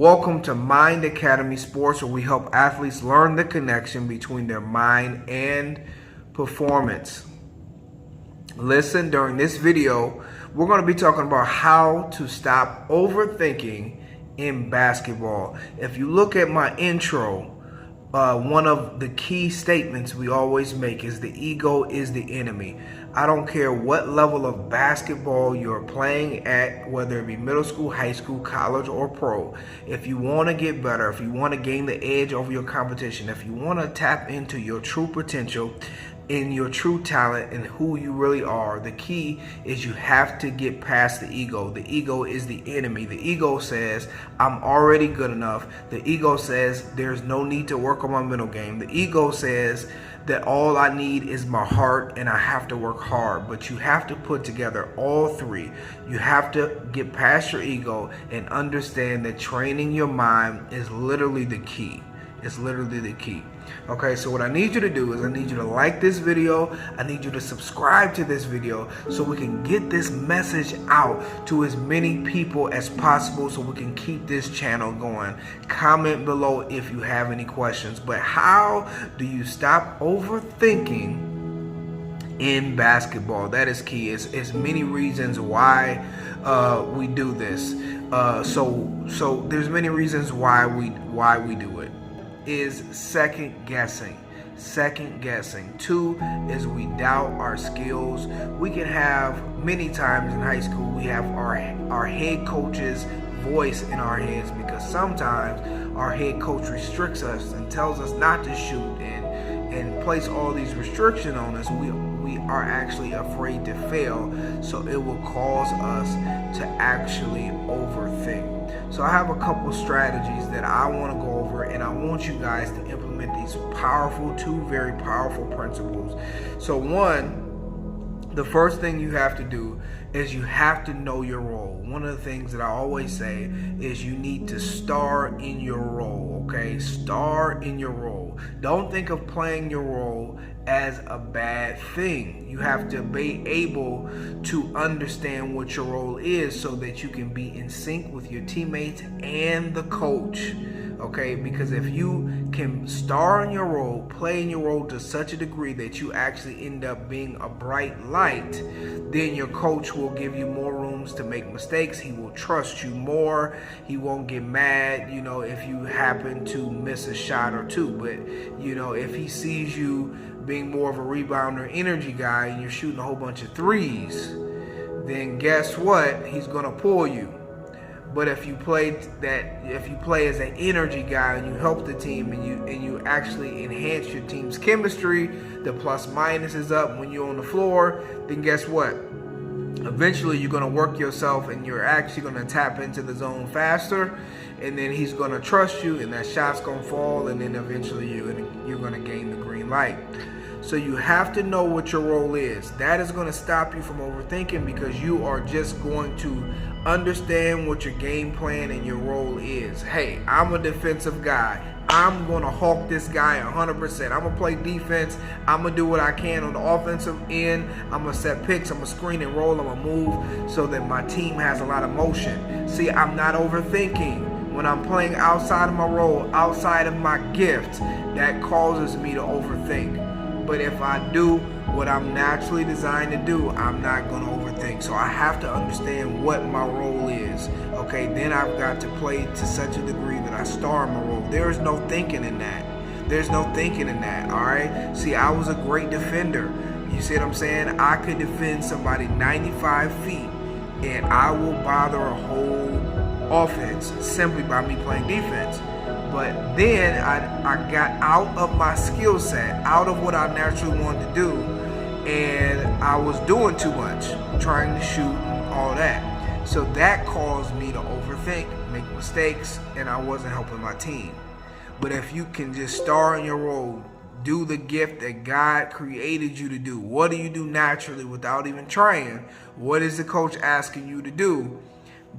Welcome to Mind Academy Sports, where we help athletes learn the connection between their mind and performance. Listen, during this video, we're going to be talking about how to stop overthinking in basketball. If you look at my intro, one of the key statements we always make is the ego is the enemy. I don't care what level of basketball you're playing at, whether it be middle school, high school, college, or pro. If you want to get better, if you want to gain the edge over your competition, if you want to tap into your true potential, in your true talent and who you really are, the key is you have to get past the ego. The ego is the enemy. The ego says, I'm already good enough. The ego says, there's no need to work on my mental game. The ego says that all I need is my heart and I have to work hard. But you have to put together all three. You have to get past your ego and understand that training your mind is literally the key. It's literally the key. Okay, so what I need you to do is I need you to like this video. I need you to subscribe to this video so we can get this message out to as many people as possible so we can keep this channel going. Comment below if you have any questions. But how do you stop overthinking in basketball? That is key. It's many reasons why we do this. So there's many reasons why we do it. Is second guessing. Two is we doubt our skills. We can have many times in high school we have our head coach's voice in our heads, because sometimes our head coach restricts us and tells us not to shoot and place all these restrictions on us. We are actually afraid to fail, so it will cause us to actually overthink. So I have a couple strategies that I want to go over, and I want you guys to implement these two very powerful principles. So the first thing you have to do is you have to know your role. One of the things that I always say is you need to star in your role, okay? Star in your role. Don't think of playing your role as a bad thing. You have to be able to understand what your role is so that you can be in sync with your teammates and the coach. Okay, because if you can star in your role, play in your role to such a degree that you actually end up being a bright light, then your coach will give you more rooms to make mistakes. He will trust you more. He won't get mad, if you happen to miss a shot or two. But, if he sees you being more of a rebounder energy guy and you're shooting a whole bunch of threes, then guess what? He's going to pull you. But if you play as an energy guy and you help the team and you actually enhance your team's chemistry, the plus minus is up when you're on the floor, then guess what? Eventually you're going to work yourself and you're actually going to tap into the zone faster, and then he's going to trust you and that shot's going to fall, and then eventually you're going to gain the green light. So you have to know what your role is. That is going to stop you from overthinking, because you are just going to understand what your game plan and your role is. Hey, I'm a defensive guy. I'm going to hawk this guy 100%. I'm going to play defense. I'm going to do what I can on the offensive end. I'm going to set picks. I'm going to screen and roll. I'm going to move so that my team has a lot of motion. See, I'm not overthinking. When I'm playing outside of my role, outside of my gift, that causes me to overthink. But if I do what I'm naturally designed to do, I'm not going to overthink. So I have to understand what my role is. Okay, then I've got to play to such a degree that I star in my role. There is no thinking in that. There's no thinking in that, all right? See, I was a great defender. You see what I'm saying? I could defend somebody 95 feet, and I will bother a whole offense simply by me playing defense. But then I got out of my skill set, out of what I naturally wanted to do, and I was doing too much, trying to shoot and all that. So that caused me to overthink, make mistakes, and I wasn't helping my team. But if you can just star in your role, do the gift that God created you to do. What do you do naturally without even trying? What is the coach asking you to do?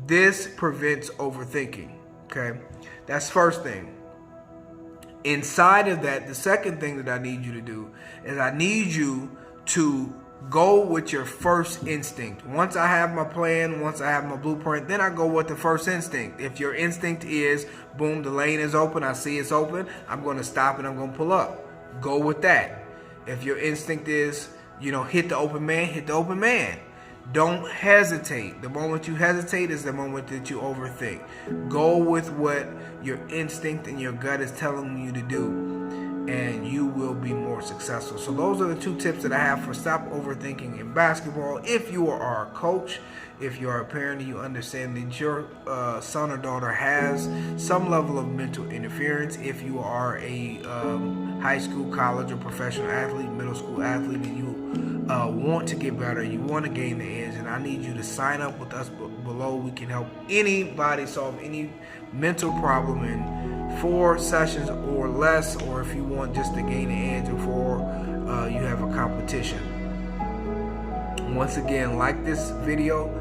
This prevents overthinking, okay? That's first thing. Inside of that, the second thing that I need you to do is I need you to Go with your first instinct. Once I have my plan, once I have my blueprint, then I go with the first instinct. If your instinct is, boom, the lane is open, I see it's open, I'm going to stop and I'm going to pull up. Go with that. If your instinct is, hit the open man, hit the open man. Don't hesitate. The moment you hesitate is the moment that you overthink. Go with what your instinct and your gut is telling you to do, and you will be more successful. So those are the 2 tips that I have for stop overthinking in basketball. If you are a coach, if you are a parent and you understand that your son or daughter has some level of mental interference, if you are a high school, college, or professional athlete, middle school athlete, and you want to get better, you want to gain the edge, and I need you to sign up with us below. We can help anybody solve any mental problem in 4 sessions or less, or if you want just to gain the edge before you have a competition. Once again, like this video,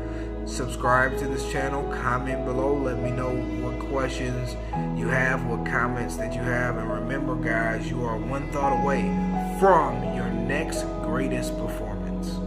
subscribe to this channel, comment below, let me know what questions you have, what comments that you have, and remember guys, you are one thought away from your next greatest performance.